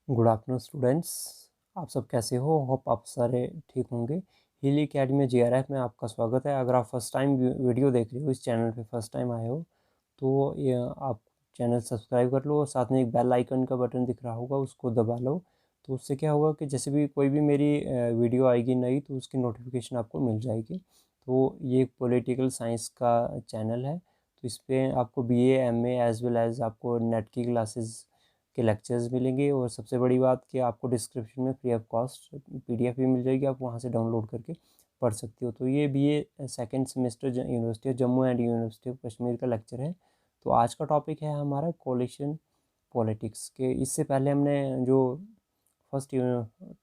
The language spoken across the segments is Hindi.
Good afternoon students. आप सब कैसे हो? होप आप सारे ठीक होंगे। हिली अकेडमी JRF में आपका स्वागत है। अगर आप फर्स्ट टाइम वीडियो देख रहे हो, इस चैनल पे फर्स्ट टाइम आए हो, तो ये आप चैनल सब्सक्राइब कर लो और साथ में एक बेल आइकन का बटन दिख रहा होगा, उसको दबा लो। तो उससे क्या होगा कि जैसे भी कोई भी मेरी वीडियो आएगी नई, तो उसकी नोटिफिकेशन आपको मिल जाएगी। तो ये एक पॉलिटिकल साइंस का चैनल है, तो इस पर आपको BA MA as well as आपको नेट की क्लासेस के लेक्चर्स मिलेंगे। और सबसे बड़ी बात कि आपको डिस्क्रिप्शन में फ्री ऑफ कॉस्ट PDF भी मिल जाएगी, आप वहाँ से डाउनलोड करके पढ़ सकते हो। तो ये BA second semester university of Jammu and university of Kashmir का लेक्चर है। तो आज का टॉपिक है हमारा कोलिशन पॉलिटिक्स के। इससे पहले हमने जो फर्स्ट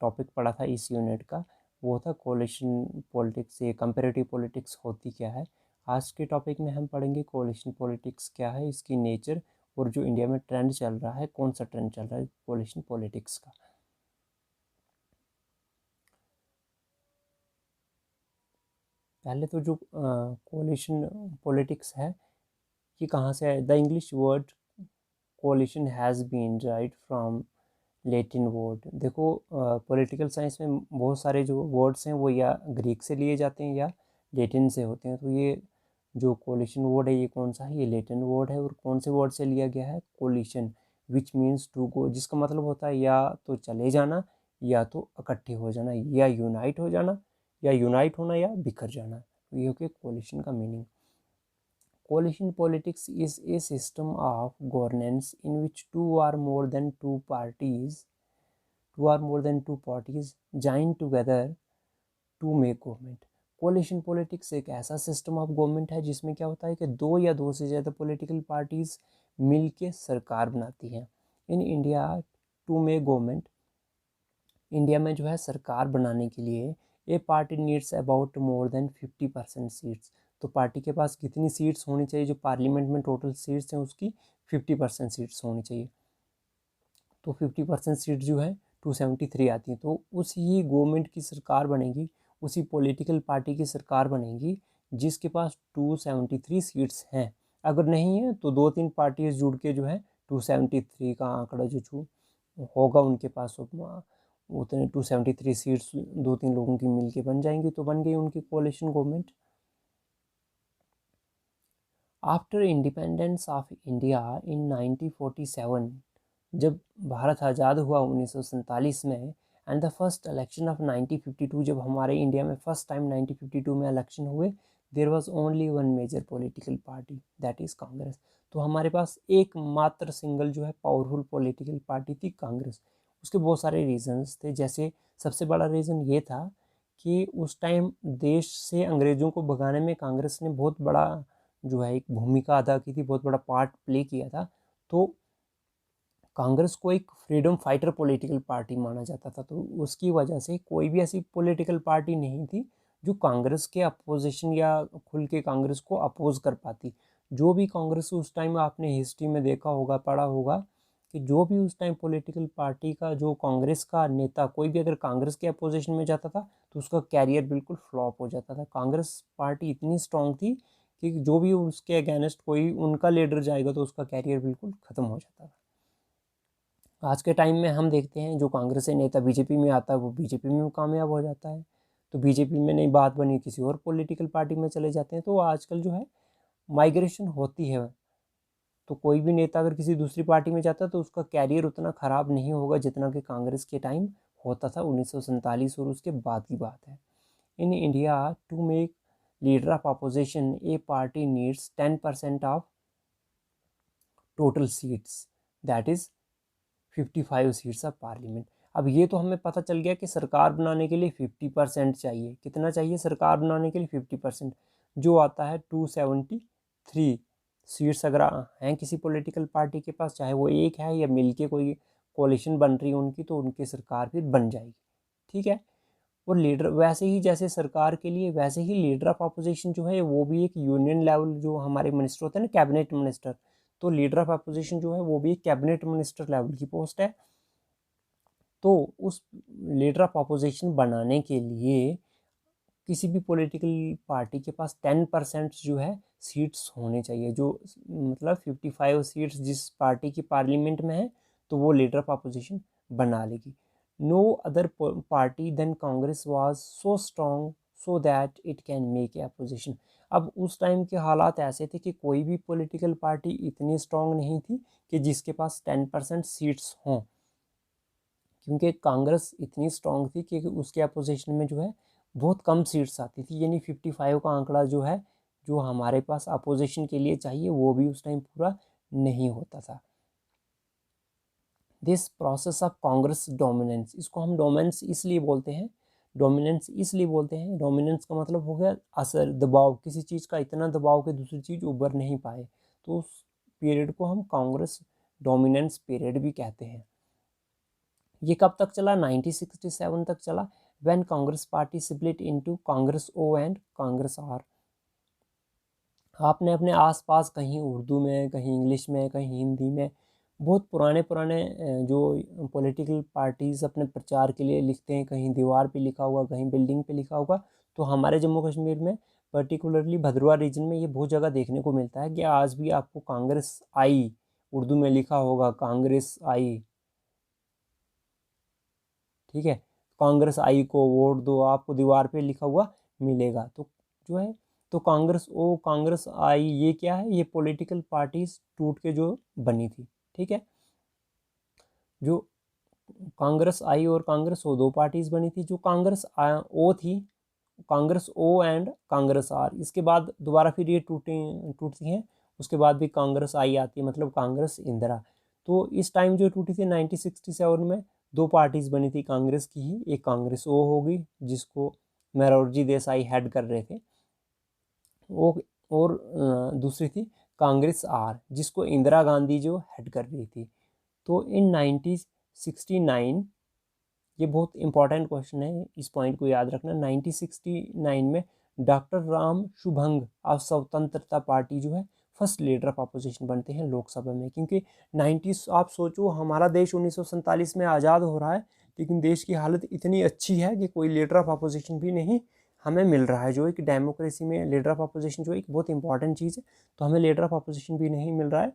टॉपिक पढ़ा था इस यूनिट का, वो था कोलिशन पॉलिटिक्स। ये कंपेरेटिव पॉलिटिक्स होती क्या है। आज के टॉपिक में हम पढ़ेंगे कोलिशन पॉलिटिक्स क्या है, इसकी नेचर, और जो इंडिया में ट्रेंड चल रहा है, कौन सा ट्रेंड चल रहा है कोलिशन पॉलिटिक्स का। पहले तो जो कोलिशन पॉलिटिक्स है, ये कहाँ से है? The English word coalition has been right from Latin word. देखो, पॉलिटिकल साइंस में बहुत सारे जो वर्ड्स हैं वो या ग्रीक से लिए जाते हैं या लेटिन से होते हैं। तो ये जो कोलिशन वर्ड है, ये कौन सा है? ये लेटिन वर्ड है। और कौन से वर्ड से लिया गया है? Coalition, which means to go, जिसका मतलब होता है या तो चले जाना, या तो इकट्ठे हो जाना, या यूनाइट हो जाना, या यूनाइट होना, या बिखर जाना। तो ये हो गया कोलिशन का meaning. Coalition politics is a system of governance in which two or more than two parties join together to make government. Coalition politics एक ऐसा सिस्टम ऑफ गवर्नमेंट है जिसमें क्या होता है कि दो या दो से ज़्यादा पॉलिटिकल पार्टीज मिलके सरकार बनाती हैं। In India to make government, India में जो है सरकार बनाने के लिए a party needs about more than 50% seats. तो पार्टी के पास कितनी सीट्स होनी चाहिए? जो पार्लियामेंट में टोटल सीट्स हैं उसकी 50% सीट्स होनी चाहिए। तो 50% सीट जो है 273 आती हैं। तो उसी गवर्नमेंट की सरकार बनेगी, उसी पॉलिटिकल पार्टी की सरकार बनेगी जिसके पास 273 सीट्स हैं। अगर नहीं है तो दो तीन पार्टीज जुड़ के जो है 273 का आंकड़ा जो होगा उनके पास, उतने 273 सीट्स दो तीन लोगों की मिलके बन जाएंगी, तो बन गई उनकी कोalition government. After independence of India in 1947, जब भारत आज़ाद हुआ 1947 में, and the first election of 1952, जब हमारे इंडिया में फर्स्ट टाइम 1952 में इलेक्शन हुए, there was only one major political party, that is Congress. तो हमारे पास एक मात्र सिंगल जो है पावरफुल पॉलिटिकल पार्टी थी, कांग्रेस। उसके बहुत सारे रीजंस थे। जैसे सबसे बड़ा रीज़न ये था कि उस टाइम देश से अंग्रेज़ों को भगाने में कांग्रेस ने बहुत बड़ा जो है एक भूमिका अदा की थी, बहुत बड़ा पार्ट प्ले किया था। तो कांग्रेस को एक फ्रीडम फाइटर पॉलिटिकल पार्टी माना जाता था। तो उसकी वजह से कोई भी ऐसी पॉलिटिकल पार्टी नहीं थी जो कांग्रेस के अपोजिशन या खुल के कांग्रेस को अपोज कर पाती। जो भी कांग्रेस उस टाइम आपने हिस्ट्री में देखा होगा, पढ़ा होगा, कि जो भी उस टाइम पॉलिटिकल पार्टी का जो कांग्रेस का नेता कोई भी अगर कांग्रेस के अपोजिशन में जाता था तो उसका कैरियर बिल्कुल फ्लॉप हो जाता था। कांग्रेस पार्टी इतनी स्ट्रांग थी कि जो भी उसके अगेंस्ट कोई उनका लीडर जाएगा तो उसका कैरियर बिल्कुल ख़त्म हो जाता था। आज के टाइम में हम देखते हैं जो कांग्रेस से नेता बीजेपी में आता है वो बीजेपी में कामयाब हो जाता है, तो बीजेपी में नहीं बात बनी किसी और पॉलिटिकल पार्टी में चले जाते हैं। तो आजकल जो है माइग्रेशन होती है। तो कोई भी नेता अगर किसी दूसरी पार्टी में जाता है तो उसका कैरियर उतना ख़राब नहीं होगा जितना कि कांग्रेस के टाइम होता था 1947 और उसके बाद की बात है। In India to make leader of opposition a party needs 10% of total seats, that is 55 seats of parliament. अब ये तो हमें पता चल गया कि सरकार बनाने के लिए 50% चाहिए। कितना चाहिए सरकार बनाने के लिए? 50%, जो आता है 273 सीट्स। अगर हैं किसी पॉलिटिकल पार्टी के पास, चाहे वो एक है या मिलके कोई कोalition बन रही है उनकी, तो उनकी सरकार फिर बन जाएगी। ठीक है। और लीडर वैसे ही जैसे सरकार के लिए, वैसे ही लीडर ऑफ अपोजिशन जो है वो भी एक यूनियन लेवल, जो हमारे मिनिस्टर होते हैं ना, कैबिनेट मिनिस्टर, तो लीडर ऑफ अपोजिशन जो है वो भी एक कैबिनेट मिनिस्टर लेवल की पोस्ट है। तो उस लीडर ऑफ अपोजिशन बनाने के लिए किसी भी पॉलिटिकल पार्टी के पास 10% जो है सीट्स होने चाहिए। जो मतलब 55 सीट्स जिस पार्टी की पार्लियामेंट में है, तो वो लीडर ऑफ अपोजिशन बना लेगी। No other party than Congress was so strong so that it can make a opposition. अब उस टाइम के हालात ऐसे थे कि कोई भी पॉलिटिकल पार्टी इतनी स्ट्रॉन्ग नहीं थी कि जिसके पास 10% सीट्स हों, क्योंकि कांग्रेस इतनी स्ट्रॉन्ग थी कि उसके अपोजिशन में जो है बहुत कम सीट्स आती थी, यानी 55 का आंकड़ा जो है जो हमारे पास अपोजिशन के लिए चाहिए वो भी उस टाइम पूरा नहीं होता था। This process of Congress dominance, इसको हम डोमिनेंस इसलिए बोलते हैं, डोमिनेंस का मतलब हो गया असर, दबाव, किसी चीज़ का इतना दबाव कि दूसरी चीज़ उभर नहीं पाए, तो उस पीरियड को हम कांग्रेस डोमिनेंस पीरियड भी कहते हैं। ये कब तक चला? 1967 तक चला, when Congress party split into Congress O and Congress R. आपने अपने आसपास कहीं उर्दू में, कहीं इंग्लिश में, कहीं हिंदी में बहुत पुराने जो पॉलिटिकल पार्टीज़ अपने प्रचार के लिए लिखते हैं, कहीं दीवार पे लिखा हुआ, कहीं बिल्डिंग पे लिखा होगा, तो हमारे जम्मू कश्मीर में पर्टिकुलरली भद्रवाह रीजन में ये बहुत जगह देखने को मिलता है कि आज भी आपको कांग्रेस आई उर्दू में लिखा होगा, कांग्रेस आई, ठीक है, कांग्रेस आई को वोट दो, आपको दीवार पे लिखा हुआ मिलेगा। तो जो है तो कांग्रेस ओ कांग्रेस आई, ये क्या है? ये पॉलिटिकल पार्टीज टूट के जो बनी थी, ठीक है। जो कांग्रेस आई और कांग्रेस ओ दो पार्टीज बनी थी। जो कांग्रेस ओ थी, Congress O and Congress R, इसके बाद दोबारा फिर ये टूटती हैं, उसके बाद भी कांग्रेस आई आती है, मतलब कांग्रेस इंदिरा। तो इस टाइम जो टूटी थी 1967 में, दो पार्टीज बनी थी कांग्रेस की ही, एक कांग्रेस ओ होगी जिसको मोरारजी देसाई हेड कर रहे थे, वो, और दूसरी थी कांग्रेस आर जिसको इंदिरा गांधी जो हेड कर रही थी। तो इन 1969, ये बहुत इंपॉर्टेंट क्वेश्चन है, इस पॉइंट को याद रखना, 1969 में डॉक्टर राम शुभंग ऑफ स्वतंत्रता पार्टी जो है फर्स्ट लीडर ऑफ अपोजिशन बनते हैं लोकसभा में। क्योंकि 90, आप सोचो हमारा देश 1947 में आज़ाद हो रहा है, लेकिन देश की हालत इतनी अच्छी है कि कोई लीडर ऑफ अपोजिशन भी नहीं हमें मिल रहा है, जो एक डेमोक्रेसी में लीडर ऑफ अपोजिशन जो एक बहुत इंपॉर्टेंट चीज़ है, तो हमें लीडर ऑफ अपोजिशन भी नहीं मिल रहा है।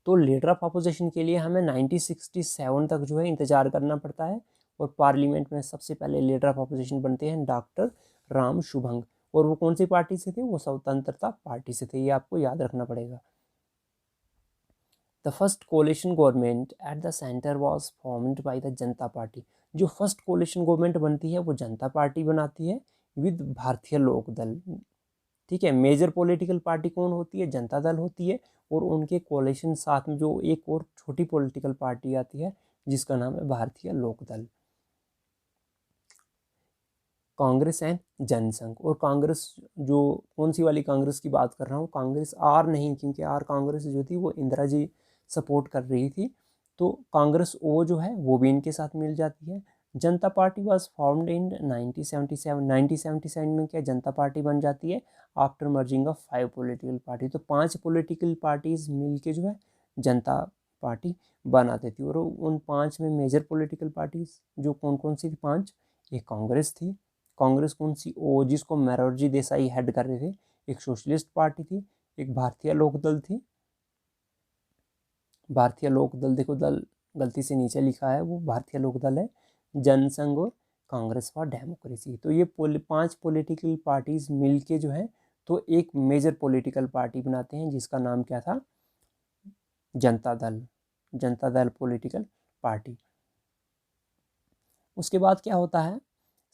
तो लीडर ऑफ अपोजिशन के लिए हमें 1967 तक जो है इंतज़ार करना पड़ता है, और पार्लियामेंट में सबसे पहले लीडर ऑफ अपोजिशन बनते हैं डॉक्टर राम शुभंग, और वो कौन सी पार्टी से थे? वो स्वतंत्रता पार्टी से थे, ये आपको याद रखना पड़ेगा। The first कोalition government at the centre was formed by the Janata party. जो फर्स्ट कोalition गवर्नमेंट बनती है वो जनता पार्टी बनाती है विद भारतीय लोक दल, ठीक है। मेजर पॉलिटिकल पार्टी कौन होती है? जनता दल होती है, और उनके कोalition साथ में जो एक और छोटी पॉलिटिकल पार्टी आती है जिसका नाम है भारतीय लोक दल। कांग्रेस एंड जनसंघ, और कांग्रेस जो कौन सी वाली कांग्रेस की बात कर रहा हूँ, कांग्रेस आर नहीं, क्योंकि आर कांग्रेस जो थी वो इंदिरा जी सपोर्ट कर रही थी, तो कांग्रेस ओ जो है वो भी इनके साथ मिल जाती है। जनता पार्टी वाज फॉर्म्ड इन 1977 में क्या जनता पार्टी बन जाती है after merging of 5 political party. तो 5 पॉलिटिकल पार्टीज मिलके जो है जनता पार्टी बनाती थी, और उन 5 में मेजर पॉलिटिकल पार्टीज जो कौन कौन सी थी? 5, एक कांग्रेस थी, कांग्रेस कौन सी? ओ जिसको मोरारजी देसाई हेड कर रहे थे, एक सोशलिस्ट पार्टी थी, एक भारतीय लोकदल थी, भारतीय लोकदल, देखो दल गलती से नीचे लिखा है, वो भारतीय लोकदल है, जनसंघ और कांग्रेस फॉर डेमोक्रेसी। तो ये 5 पॉलिटिकल पार्टीज मिलके जो है तो एक मेजर पॉलिटिकल पार्टी बनाते हैं जिसका नाम क्या था? Janata Dal, Janata Dal political party. उसके बाद क्या होता है?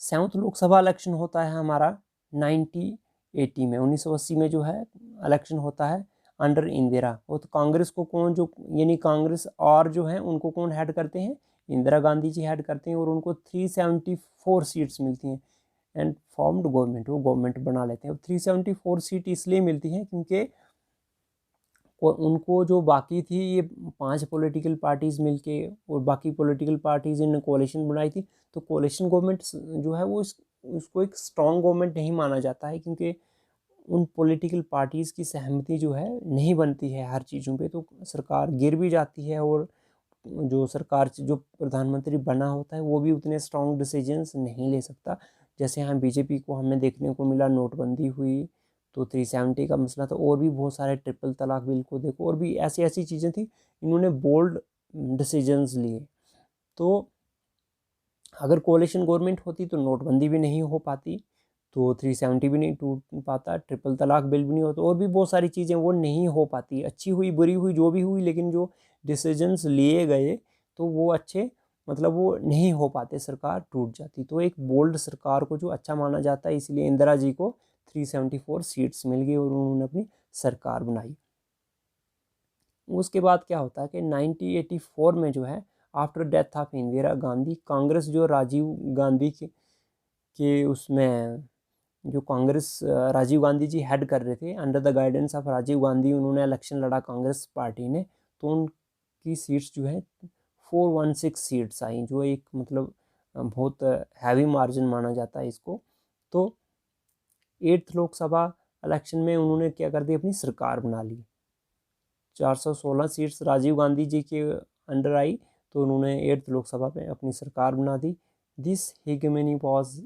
7th लोकसभा इलेक्शन होता है हमारा 1980 में, 1980 में जो है इलेक्शन होता है अंडर इंदिरा। वो तो कांग्रेस को कौन, जो यानी कांग्रेस और जो है उनको कौन हेड करते हैं? इंदिरा गांधी जी हेड करते हैं, और उनको 374 सीट्स मिलती हैं एंड फॉर्म्ड गवर्नमेंट, वो गवर्नमेंट बना लेते हैं। 374 सीट इसलिए मिलती हैं क्योंकि उनको जो बाकी थी ये 5 पॉलिटिकल पार्टीज मिलके, और बाकी पॉलिटिकल पार्टीज इन कोalition बनाई थी, तो कोalition गवर्नमेंट जो है वो उसको एक स्ट्रॉन्ग गवर्नमेंट नहीं माना जाता है, क्योंकि उन पॉलिटिकल पार्टीज़ की सहमति जो है नहीं बनती है हर चीज़ों पे, तो सरकार गिर भी जाती है, और जो सरकार जो प्रधानमंत्री बना होता है वो भी उतने स्ट्रॉन्ग डिसीजंस नहीं ले सकता। जैसे यहाँ बीजेपी को हमें देखने को मिला, नोटबंदी हुई तो 370 का मसला था, और भी बहुत सारे ट्रिपल तलाक बिल को देखो, और भी ऐसी ऐसी चीज़ें थी, इन्होंने बोल्ड डिसीजंस लिए। तो अगर कोalition गवर्नमेंट होती तो नोटबंदी भी नहीं हो पाती, तो 370 भी नहीं टूट पाता, ट्रिपल तलाक बिल भी नहीं होता, और भी बहुत सारी चीज़ें वो नहीं हो पाती। अच्छी हुई बुरी हुई जो भी हुई, लेकिन जो डिसीजंस लिए गए तो वो अच्छे मतलब वो नहीं हो पाते, सरकार टूट जाती। तो एक बोल्ड सरकार को जो अच्छा माना जाता है, इसलिए इंदिरा जी को 374 सीट्स मिल गई और उन्होंने अपनी सरकार बनाई। उसके बाद क्या होता है कि 1984 में जो है, after death of Indira Gandhi, Congress जो राजीव गांधी के उसमें जो कांग्रेस राजीव गांधी जी हेड कर रहे थे, under the guidance of Rajiv Gandhi उन्होंने इलेक्शन लड़ा कांग्रेस पार्टी ने, तो उनकी सीट्स जो है 416 सीट्स आई, जो एक मतलब बहुत हैवी मार्जिन माना जाता है इसको। तो 8th लोकसभा इलेक्शन में उन्होंने क्या कर दी, अपनी सरकार बना ली। 416 सीट्स राजीव गांधी जी के अंडर आई, तो उन्होंने 8th लोकसभा में अपनी सरकार बना दी। This हेगेमनी was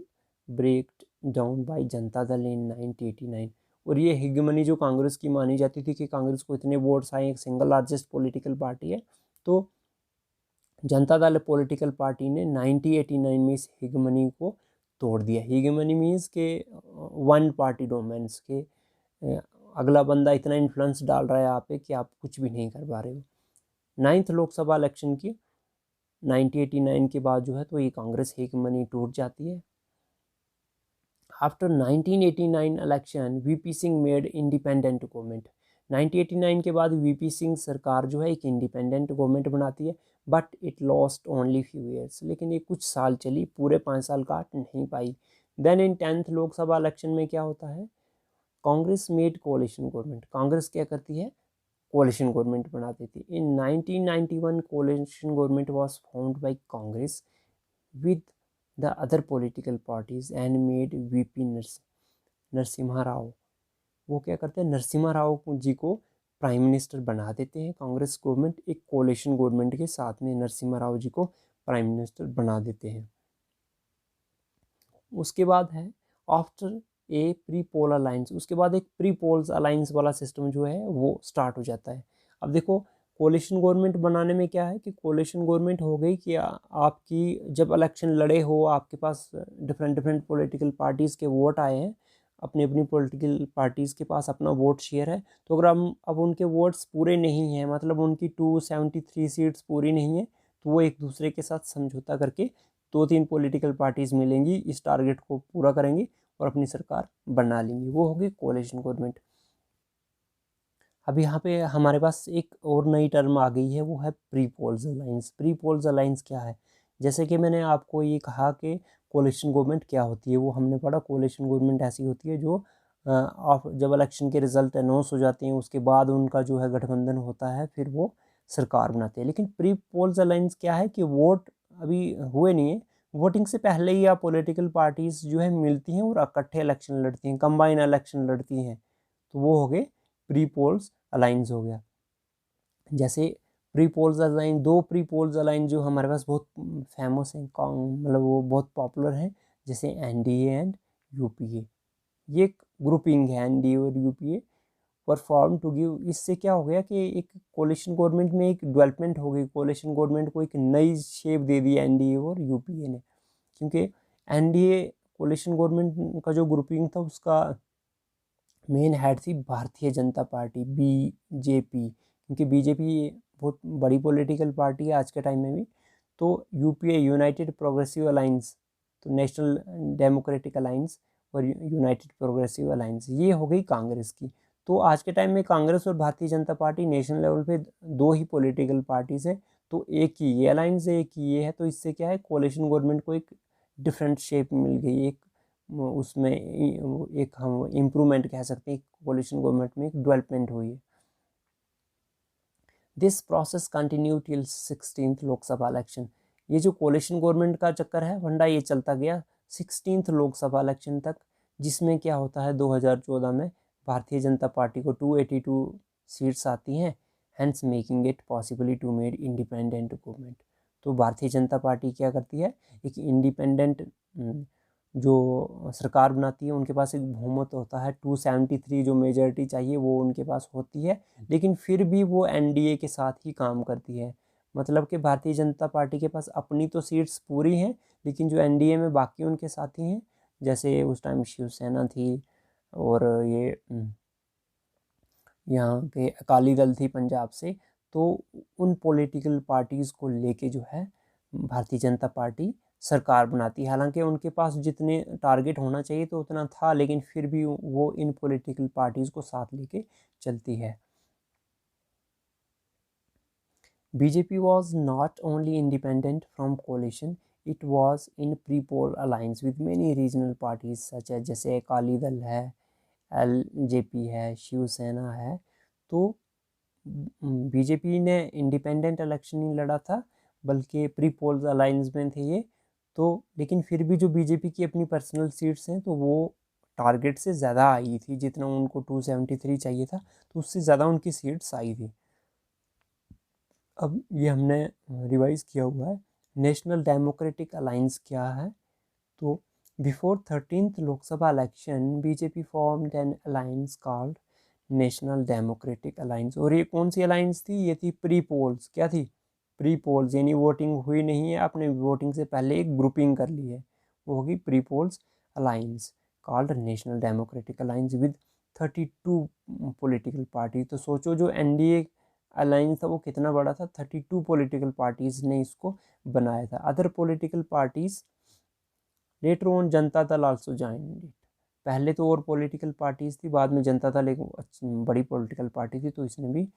broken down by Janata Dal इन 1989। और ये हेगेमनी जो कांग्रेस की मानी जाती थी कि कांग्रेस को इतने वोट्स आए, एक सिंगल लार्जेस्ट पॉलिटिकल पार्टी है, तो जनता दल पॉलिटिकल पार्टी ने 1989 में इस हेगेमनी को तोड़ दिया। हेगेमनी मीन्स के वन पार्टी डोमेंस के अगला बंदा इतना इन्फ्लुएंस डाल रहा है आप पे कि आप कुछ भी नहीं कर पा रहे हो। 9th लोकसभा इलेक्शन की 1989 के बाद जो है तो ये कांग्रेस हेगेमनी टूट जाती है। After 1989 election VP Singh made independent government. 1989 के बाद वीपी सिंह सरकार जो है एक इंडिपेंडेंट गवर्नमेंट बनाती है, but it lost only few years, लेकिन ये कुछ साल चली, पूरे 5 साल काट नहीं पाई। Then in 10th Lok Sabha election में क्या होता है, Congress made coalition government. Congress क्या करती है, कोalition गवर्नमेंट बना देती है। In 1991 coalition government was found by Congress with the other political parties and made VP Narasimha Rao. वो क्या करते हैं, नरसिम्हा राव जी को प्राइम मिनिस्टर बना देते हैं। कांग्रेस गवर्नमेंट एक कोalition गवर्नमेंट के साथ में नरसिम्हा राव जी को प्राइम मिनिस्टर बना देते हैं। उसके बाद है after a pre poll alliance, उसके बाद एक प्री पोल्स अलायंस वाला सिस्टम जो है वो स्टार्ट हो जाता है। अब देखो कोalition गवर्नमेंट बनाने में क्या है कि कोalition गवर्नमेंट हो गई कि आपकी जब इलेक्शन लड़े हो, आपके पास डिफरेंट पॉलिटिकल पार्टीज़ के वोट आए हैं, अपनी अपनी पॉलिटिकल पार्टीज़ के पास अपना वोट शेयर है, तो अगर हम अब उनके वोट्स पूरे नहीं हैं, मतलब उनकी 273 सीट्स पूरी नहीं है, तो वो एक दूसरे के साथ समझौता करके 2-3 पॉलिटिकल पार्टीज़ मिलेंगी, इस टारगेट को पूरा करेंगी और अपनी सरकार बना लेंगी। वो होगी कोalition गवर्नमेंट। अब यहाँ पे हमारे पास एक और नई टर्म आ गई है, वो है pre polls alliance. Pre polls alliance क्या है, जैसे कि मैंने आपको ये कहा कि कोalition गवर्नमेंट क्या होती है, वो हमने पढ़ा। कोalition गवर्नमेंट ऐसी होती है जो जब इलेक्शन के रिजल्ट अनाउंस हो जाते हैं उसके बाद उनका जो है गठबंधन होता है, फिर वो सरकार बनाते हैं। लेकिन प्री पोल्स अलायंस क्या है कि वोट अभी हुए नहीं है, वोटिंग से पहले ही आप पॉलिटिकल पार्टीज जो है मिलती हैं और इकट्ठे इलेक्शन लड़ती हैं, कंबाइन इलेक्शन लड़ती हैं, तो वो हो गए प्री पोल्स अलायंस हो गया। जैसे pre polls alliance, 2 pre polls alliance जो हमारे पास बहुत फेमस हैं, मतलब वो बहुत पॉपुलर हैं, जैसे एनडीए एंड यूपीए। ये एक ग्रुपिंग है, एनडीए और यूपीए परफॉर्म टू गिव। इससे क्या हो गया कि एक कोalition गवर्नमेंट में एक डेवलपमेंट हो गई, कोalition गवर्नमेंट को एक नई शेप दे दी एनडीए और यूपीए ने, क्योंकि एनडीए कोalition गवर्नमेंट का जो ग्रुपिंग था उसका मेन हेड थी भारतीय जनता पार्टी, बीजेपी, क्योंकि बीजेपी बहुत बड़ी पॉलिटिकल पार्टी है आज के टाइम में भी। तो यूपीए यूनाइटेड प्रोग्रेसिव अलायंस, तो नेशनल डेमोक्रेटिक अलायंस और यूनाइटेड प्रोग्रेसिव अलायंस, ये हो गई कांग्रेस की। तो आज के टाइम में कांग्रेस और Bharatiya Janata party national level पे 2 ही पॉलिटिकल पार्टीज है, तो एक ही ये अलायंस है, एक ही ये है। तो इससे क्या है, कोalition गवर्नमेंट को एक डिफरेंट शेप मिल गई, एक उसमें एक हम इम्प्रूवमेंट कह सकते हैं, कोalition गवर्नमेंट में एक डेवलपमेंट हुई है। This process continue till 16th Lok Sabha election. ये जो कोalition गवर्नमेंट का चक्कर है फंडा, ये चलता गया 16th लोकसभा इलेक्शन तक, जिसमें क्या होता है 2014 में भारतीय जनता पार्टी को 282 सीट्स आती हैं, hence making it possibly to made independent government. तो भारतीय जनता पार्टी क्या करती है, एक इंडिपेंडेंट जो सरकार बनाती है, उनके पास एक बहुमत होता है 273 जो मेजॉरिटी चाहिए वो उनके पास होती है, लेकिन फिर भी वो एनडीए के साथ ही काम करती है। मतलब कि भारतीय जनता पार्टी के पास अपनी तो सीट्स पूरी हैं, लेकिन जो एनडीए में बाकी उनके साथी हैं, जैसे उस टाइम शिवसेना थी और ये यहाँ के अकाली दल थी पंजाब से, तो उन पॉलिटिकल पार्टीज़ को लेके जो है भारतीय जनता पार्टी सरकार बनाती है। हालांकि उनके पास जितने टारगेट होना चाहिए तो उतना था, लेकिन फिर भी वो इन पॉलिटिकल पार्टीज़ को साथ लेके चलती है। BJP was not only independent from coalition, it was in pre-poll alliance with many regional parties such as जैसे अकाली दल है, LJP है, शिवसेना है। तो बीजेपी ने इंडिपेंडेंट इलेक्शन नहीं लड़ा था, बल्कि प्री पोल्स अलायंस में थे ये। तो लेकिन फिर भी जो बीजेपी की अपनी पर्सनल सीट्स हैं तो वो टारगेट से ज़्यादा आई थी, जितना उनको 273 चाहिए था तो उससे ज़्यादा उनकी सीट्स आई थी। अब ये हमने रिवाइज किया हुआ है। नेशनल डेमोक्रेटिक अलायंस क्या है? तो before 13th Lok Sabha election BJP formed an alliance called national democratic alliance. और ये कौन सी अलायंस थी? ये थी प्री पोल्स। क्या थी? प्री पोल्स, यानी वोटिंग हुई नहीं है, आपने वोटिंग से पहले एक ग्रुपिंग कर ली है, वो होगी pre polls alliance called national democratic alliance with 32 political party. तो सोचो जो एनडीए अलायंस था वो कितना बड़ा था, 32 पॉलिटिकल पार्टीज ने इसको बनाया था। Other political parties later on Janata Dal also joined it. पहले तो और पॉलिटिकल पार्टीज थी, बाद में जनता दल एक बड़ी पॉलिटिकल पार्टी थी तो इसने भी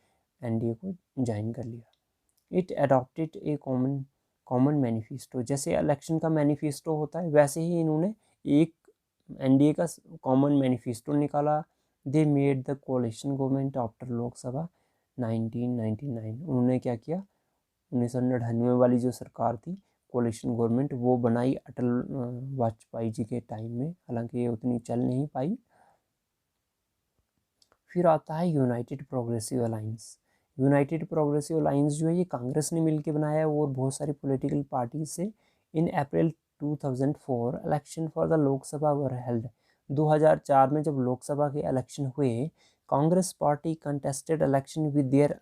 एनडीए को ज्वाइन कर लिया। It adopted A common manifesto. जैसे इलेक्शन का मैनिफेस्टो होता है वैसे ही इन्होंने एक एनडीए का कॉमन मैनिफेस्टो निकाला। They made the कोalition government after Lok Sabha 1999। उन्होंने क्या किया? 1999 वाली जो सरकार थी कोalition गवर्नमेंट, वो बनाई अटल वाजपेयी जी के टाइम में, हालांकि ये उतनी चल नहीं पाई। फिर आता है United progressive alliance. United progressive alliance जो है ये कांग्रेस ने मिलकर बनाया है और बहुत सारी पॉलिटिकल पार्टी से। इन अप्रैल 2004 election for the Lok Sabha were held. 2004 में जब लोकसभा के इलेक्शन हुए, Congress party contested election with their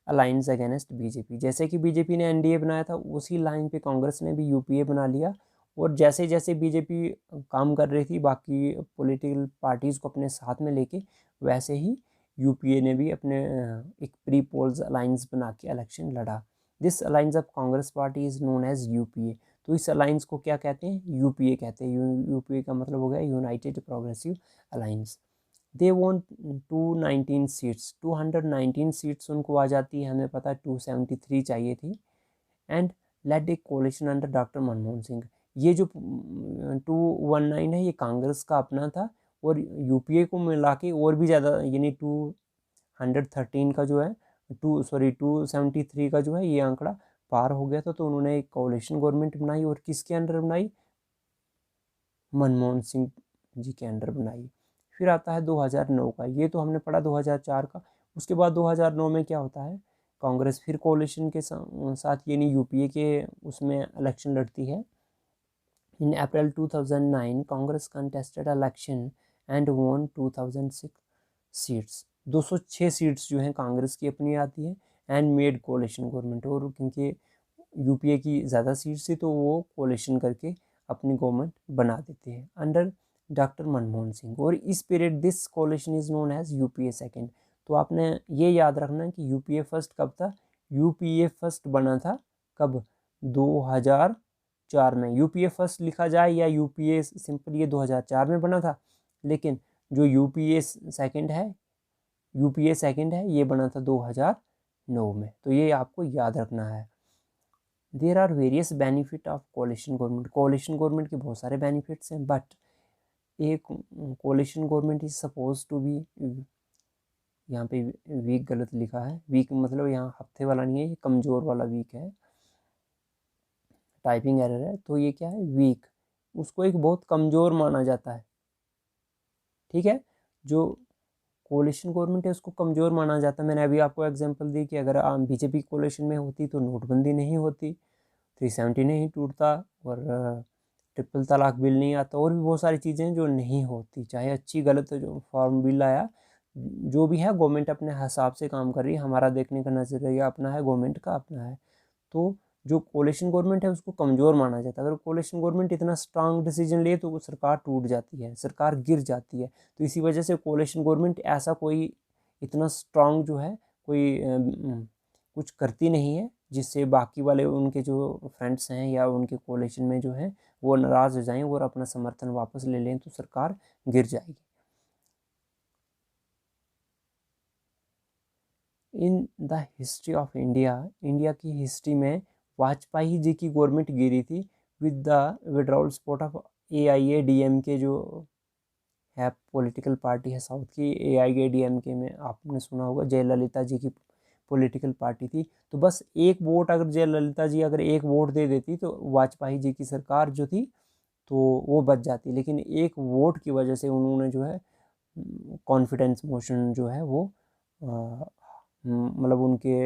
alliance against BJP. जैसे कि बीजेपी ने एनडीए बनाया था उसी लाइन पे कांग्रेस ने भी यूपीए बना लिया, और जैसे जैसे बीजेपी काम कर रही थी बाकी पॉलिटिकल पार्टीज़ को अपने साथ में लेके, वैसे ही यूपीए ने भी अपने एक प्री पोल्स अलायंस बना के इलेक्शन लड़ा। This alliance of Congress party is known as UPA. तो इस अलायंस को क्या कहते हैं? यूपीए कहते हैं। यूपीए का मतलब हो गया United progressive alliance. They want 219 seats, 219 seats उनको आ जाती है, हमें पता है 273 चाहिए थी। And led a coalition under doctor Manmohan Singh. ये जो 219 है ये कांग्रेस का अपना था, और यूपीए को मिला के और भी ज़्यादा, यानी 213 का जो है 273 का जो है ये आंकड़ा पार हो गया था। तो उन्होंने एक कोalition गवर्नमेंट बनाई, और किसके अंडर बनाई? मनमोहन सिंह जी के अंडर बनाई। फिर आता है 2009 का, ये तो हमने पढ़ा 2004 का। उसके बाद 2009 में क्या होता है? कांग्रेस फिर कोalition के साथ यानी यूपीए के उसमें इलेक्शन लड़ती है। In April 2009 Congress contested election and won 2006 seats. 206 seats जो हैं कांग्रेस की अपनी आती है, एंड मेड कोalition गवर्नमेंट। और क्योंकि यूपीए की ज़्यादा सीट्स थी तो वो कोalition करके अपनी गवर्नमेंट बना देते हैं अंडर डॉक्टर मनमोहन सिंह। और इस period this coalition is known as UPA second. तो आपने ये याद रखना है कि यूपीए फर्स्ट कब था? यूपीए फर्स्ट बना था कब? 2004 में। यूपीए फर्स्ट लिखा जाए या यूपीए सिंपल, ये 2004 में बना था, लेकिन जो यूपीए सेकेंड है ये बना था 2009 में। तो ये आपको याद रखना है। There are various benefit of coalition government. Coalition government के बहुत सारे बेनिफिट्स हैं, बट एक coalition government is suppose to be, यहाँ पे वीक गलत लिखा है, वीक मतलब यहाँ हफ्ते वाला नहीं है, ये कमज़ोर वाला वीक है, टाइपिंग एरर है। तो ये क्या है? वीक, उसको एक बहुत कमज़ोर माना जाता है। ठीक है, जो कोalition गवर्नमेंट है उसको कमज़ोर माना जाता है। मैंने अभी आपको एग्जांपल दी कि अगर बीजेपी कोalition में होती तो नोटबंदी नहीं होती, 370 नहीं टूटता, और ट्रिपल तलाक बिल नहीं आता, और भी बहुत सारी चीज़ें जो नहीं होती। चाहे अच्छी गलत जो फॉर्म बिल आया, जो भी है गवर्नमेंट अपने हिसाब से काम कर रही है, हमारा देखने का नज़रिया अपना है, गवर्नमेंट का अपना है। तो जो कोलिशन गवर्नमेंट है उसको कमज़ोर माना जाता है। अगर कोलिशन गवर्नमेंट इतना स्ट्रांग डिसीजन ले तो वो सरकार टूट जाती है, सरकार गिर जाती है। तो इसी वजह से कोलिशन गवर्नमेंट ऐसा कोई इतना स्ट्रांग जो है कोई कुछ करती नहीं है जिससे बाकी वाले उनके जो फ्रेंड्स हैं या उनके कोलिशन में जो है वो नाराज़ हो जाएं और अपना समर्थन वापस ले लें तो सरकार गिर जाएगी। In the history of India, India की हिस्ट्री में वाजपेयी जी की गवर्नमेंट गिरी थी with the withdrawal support of AIADMK जो है पॉलिटिकल पार्टी है साउथ की। AIADMK में आपने सुना होगा जयललिता जी की पॉलिटिकल पार्टी थी। तो बस एक वोट अगर जयललिता जी अगर एक वोट दे देती तो वाजपेयी जी की सरकार जो थी तो वो बच जाती, लेकिन एक वोट की वजह से उन्होंने जो है कॉन्फिडेंस मोशन जो है वो मतलब उनके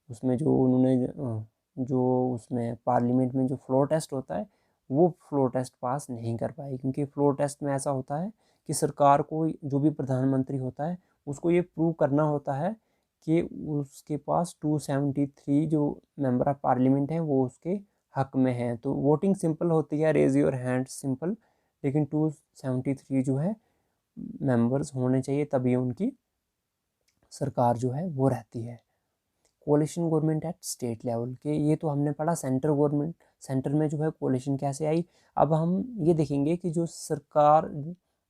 उसमें जो उन्होंने जो उसमें पार्लियामेंट में जो फ्लोर टेस्ट होता है वो फ्लोर टेस्ट पास नहीं कर पाए, क्योंकि फ्लोर टेस्ट में ऐसा होता है कि सरकार को जो भी प्रधानमंत्री होता है उसको ये प्रूव करना होता है कि उसके पास 273 जो मेंबर ऑफ पार्लियामेंट हैं वो उसके हक में हैं। तो वोटिंग सिंपल होती है, रेज योर हैंड सिंपल, लेकिन 273 जो है मेंबर्स होने चाहिए तभी उनकी सरकार जो है वो रहती है। Coalition government at state level के ये तो हमने पढ़ा। सेंटर गवर्नमेंट, सेंटर में जो है कोलिशन कैसे आई। अब हम ये देखेंगे कि जो सरकार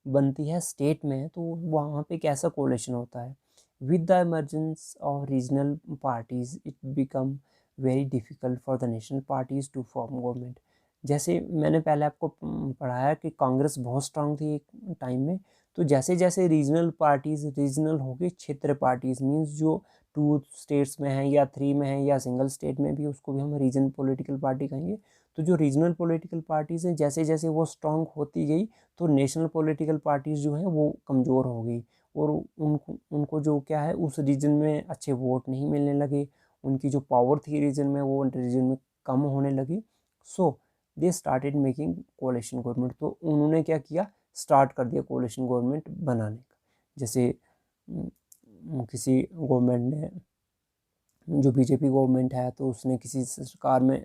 बनती है स्टेट में तो वहाँ पे कैसा कोलिशन होता है। With the emergence of regional parties it become very difficult for the national parties to form government. जैसे मैंने पहले आपको पढ़ाया कि कांग्रेस बहुत स्ट्रांग थी एक टाइम में, तो जैसे जैसे रीजनल पार्टीज, रीजनल हो गई क्षेत्र पार्टीज, मीन्स जो 2 स्टेट्स में है या 3 में है या सिंगल स्टेट में भी उसको भी हम रीजन पॉलिटिकल पार्टी कहेंगे। तो जो रीजनल पॉलिटिकल पार्टीज़ हैं जैसे जैसे वो स्ट्रांग होती गई तो नेशनल पॉलिटिकल पार्टीज़ जो हैं वो कमज़ोर हो गई और उनको उनको जो क्या है उस रीजन में अच्छे वोट नहीं मिलने लगे, उनकी जो पावर थी रीजन में वो रीजन में कम होने लगी। So they started making coalition government. तो उन्होंने क्या किया, स्टार्ट कर दिया कोalition गवर्नमेंट बनाने का। जैसे किसी गवर्नमेंट ने, जो बीजेपी गवर्नमेंट है तो उसने किसी सरकार में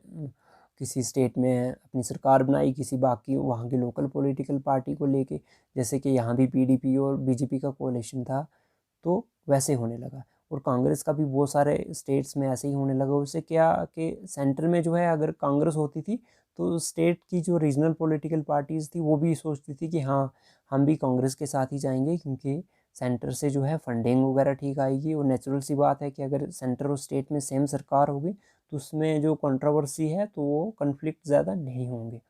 किसी स्टेट में अपनी सरकार बनाई किसी बाकी वहाँ की लोकल पॉलिटिकल पार्टी को लेके, जैसे कि यहाँ भी PDP और बीजेपी का कोalition था तो वैसे होने लगा। और कांग्रेस का भी बहुत सारे स्टेट्स में ऐसे ही होने लगा। उससे क्या कि सेंटर में जो है अगर कांग्रेस होती थी तो स्टेट की जो रीजनल पॉलिटिकल पार्टीज़ थी वो भी सोचती थी कि हाँ हम भी कांग्रेस के साथ ही जाएंगे, क्योंकि सेंटर से जो है फंडिंग वगैरह ठीक आएगी। और नेचुरल सी बात है कि अगर सेंटर और स्टेट में सेम सरकार होगी तो उसमें जो कंट्रोवर्सी है तो वो कन्फ्लिक्ट ज़्यादा नहीं होंगे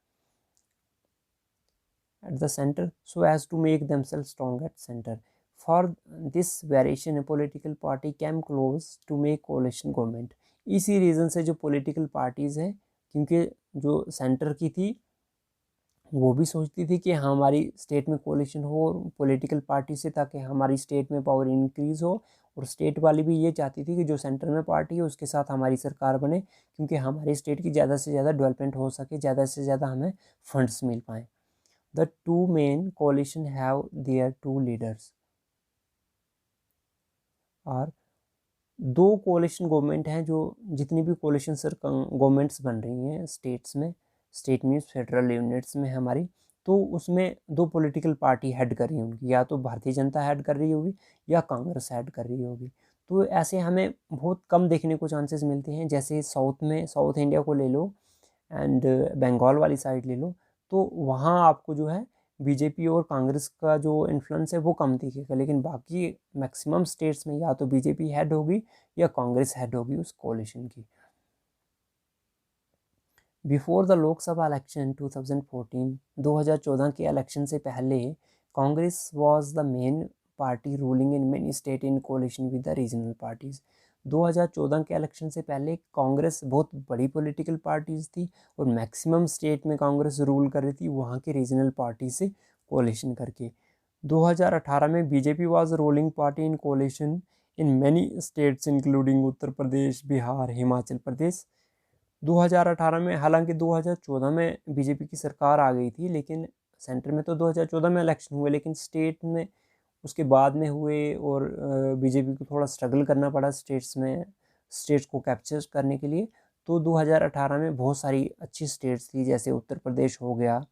at the center so as to make themselves strong at center. For this variation a political party came close to make coalition government। इसी रीज़न से जो पॉलिटिकल पार्टीज़ हैं, क्योंकि जो सेंटर की थी वो भी सोचती थी कि हमारी स्टेट में कोलिशन हो पॉलिटिकल पार्टी से ताकि हमारी स्टेट में पावर इंक्रीज़ हो, और स्टेट वाली भी ये चाहती थी कि जो सेंटर में पार्टी है उसके साथ हमारी सरकार बने, क्योंकि हमारी स्टेट की ज़्यादा से ज़्यादा डेवलपमेंट हो सके, ज़्यादा से ज़्यादा हमें फंड्स मिल पाएँ। The two main coalition have their two leaders। और दो कोलिशन गवर्नमेंट हैं, जो जितनी भी कोलिशन सर गवर्नमेंट्स बन रही हैं स्टेट्स में, स्टेट मीन्स फेडरल यूनिट्स में हमारी, तो उसमें दो पॉलिटिकल पार्टी हेड कर रही होंगी, या तो भारतीय जनता हेड कर रही होगी या कांग्रेस हेड कर रही होगी। तो ऐसे हमें बहुत कम देखने को चांसेस मिलते हैं। जैसे साउथ में, साउथ इंडिया को ले लो एंड बंगाल वाली साइड ले लो, तो वहाँ आपको जो है बीजेपी और कांग्रेस का जो इन्फ्लुएंस है वो कम दिखेगा, लेकिन बाकी मैक्सिमम स्टेट्स में या तो बीजेपी हेड होगी या कांग्रेस हेड होगी उस कोलिशन की। बिफोर द लोकसभा इलेक्शन 2014, 2014 के इलेक्शन से पहले Congress was the main party ruling in many state in coalition with the regional parties. 2014 के इलेक्शन से पहले कांग्रेस बहुत बड़ी पॉलिटिकल पार्टीज थी और मैक्सिमम स्टेट में कांग्रेस रूल कर रही थी वहाँ के रीजनल पार्टी से कोलिशन करके। 2018 में BJP was ruling party in coalition in many states including Uttar Pradesh, Bihar, Himachal Pradesh. 2018 में, हालांकि 2014 में बीजेपी की सरकार आ गई थी, लेकिन सेंटर में तो 2014 में इलेक्शन हुए, लेकिन स्टेट में उसके बाद में हुए और बीजेपी को थोड़ा स्ट्रगल करना पड़ा स्टेट्स में, स्टेट्स को कैप्चर करने के लिए। तो 2018 में बहुत सारी अच्छी स्टेट्स थी, जैसे उत्तर प्रदेश हो गया,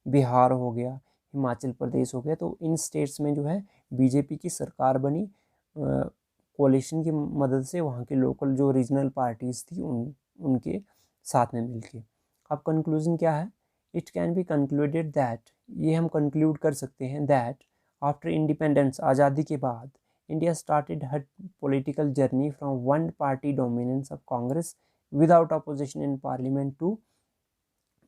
बिहार हो गया, हिमाचल प्रदेश हो गया। तो इन स्टेट्स में जो है बीजेपी की सरकार बनी, कोalition की मदद से वहाँ के लोकल जो रीजनल पार्टीज थी उनके साथ में मिलके। अब कंक्लूजन क्या है? It can be concluded that, ये हम कंक्लूड कर सकते हैं दैट आफ्टर इंडिपेंडेंस, आज़ादी के बाद, India started her political journey from one party dominance of Congress without opposition in parliament to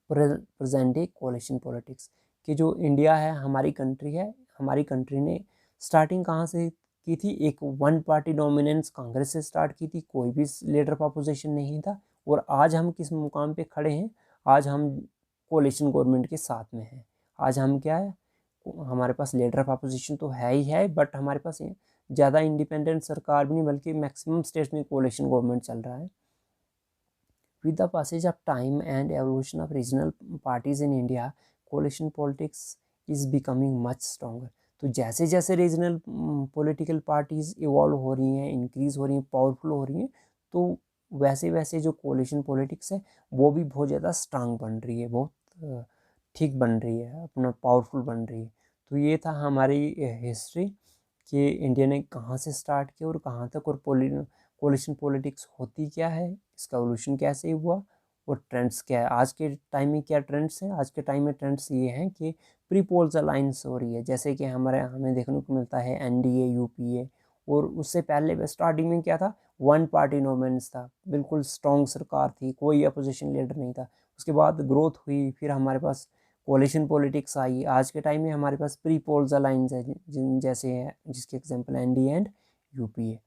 present day coalition politics. कि जो इंडिया है, हमारी कंट्री है, हमारी कंट्री ने स्टार्टिंग कहाँ से की थी? एक वन पार्टी डोमिनेंस कांग्रेस से स्टार्ट की थी, कोई भी लीडर ऑफ अपोजिशन नहीं था। और आज हम किस मुकाम पे खड़े हैं? आज हम कोalition गवर्नमेंट के साथ में हैं। आज हम क्या है, हमारे पास लीडर ऑफ अपोजिशन तो है ही है, बट हमारे पास ज़्यादा इंडिपेंडेंट सरकार भी नहीं, बल्कि मैक्सिमम स्टेट्स में कोalition गवर्नमेंट चल रहा है। With the passage of time and evolution of regional parties in India, coalition politics is becoming much stronger. तो जैसे जैसे रीजनल पॉलिटिकल पार्टीज इवॉल्व हो रही हैं, इंक्रीज हो रही हैं, पावरफुल हो रही हैं, तो वैसे वैसे जो कोalition पॉलिटिक्स है वो भी बहुत ज़्यादा स्ट्रांग बन रही है, बहुत ठीक बन रही है, अपना पावरफुल बन रही है। तो ये था हमारी हिस्ट्री कि इंडिया ने कहाँ से स्टार्ट किया और कहाँ तक, और कोalition पॉलिटिक्स होती क्या है, इसका एवोल्यूशन कैसे हुआ, और ट्रेंड्स क्या है। आज के टाइम में क्या ट्रेंड्स हैं? आज के टाइम में ट्रेंड्स ये हैं कि प्री पोल्स अलाइंस हो रही है, जैसे कि हमें देखने को मिलता है एनडीए, यूपीए। और उससे पहले स्टार्टिंग में क्या था? वन पार्टी डोमिनेंस था, बिल्कुल स्ट्रॉन्ग सरकार थी, कोई अपोजिशन लीडर नहीं था। उसके बाद ग्रोथ हुई, फिर हमारे पास कोalition पॉलिटिक्स आई। आज के टाइम में हमारे पास प्री पोल्स अलाइंस है, जिन जैसे है, जिसके example NDA and UPA.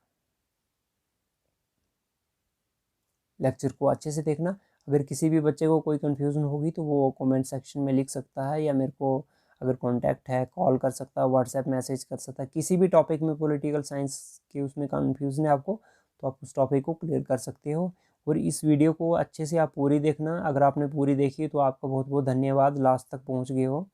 Lecture को अच्छे से देखना। अगर किसी भी बच्चे को कोई कन्फ्यूज़न होगी तो वो कमेंट सेक्शन में लिख सकता है, या मेरे को अगर कांटेक्ट है कॉल कर सकता है, व्हाट्सएप मैसेज कर सकता है। किसी भी टॉपिक में पॉलिटिकल साइंस के उसमें कन्फ्यूज़न है आपको, तो आप उस टॉपिक को क्लियर कर सकते हो। और इस वीडियो को अच्छे से आप पूरी देखना। अगर आपने पूरी देखी तो आपका बहुत बहुत धन्यवाद, लास्ट तक पहुँच गए हो।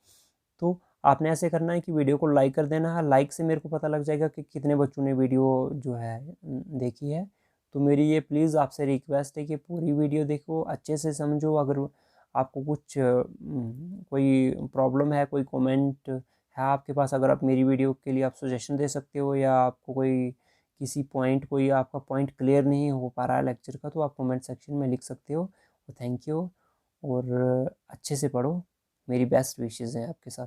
तो आपने ऐसे करना है कि वीडियो को लाइक कर देना है। लाइक से मेरे को पता लग जाएगा कि कितने बच्चों ने वीडियो जो है देखी है। तो मेरी ये प्लीज़ आपसे रिक्वेस्ट है कि पूरी वीडियो देखो, अच्छे से समझो। अगर आपको कुछ कोई प्रॉब्लम है, कोई कमेंट है आपके पास, अगर आप मेरी वीडियो के लिए आप सजेशन दे सकते हो, या आपको कोई किसी पॉइंट, कोई आपका पॉइंट क्लियर नहीं हो पा रहा है लेक्चर का, तो आप कमेंट सेक्शन में लिख सकते हो। Thank you. और अच्छे से पढ़ो, मेरी बेस्ट विशेज़ हैं आपके साथ।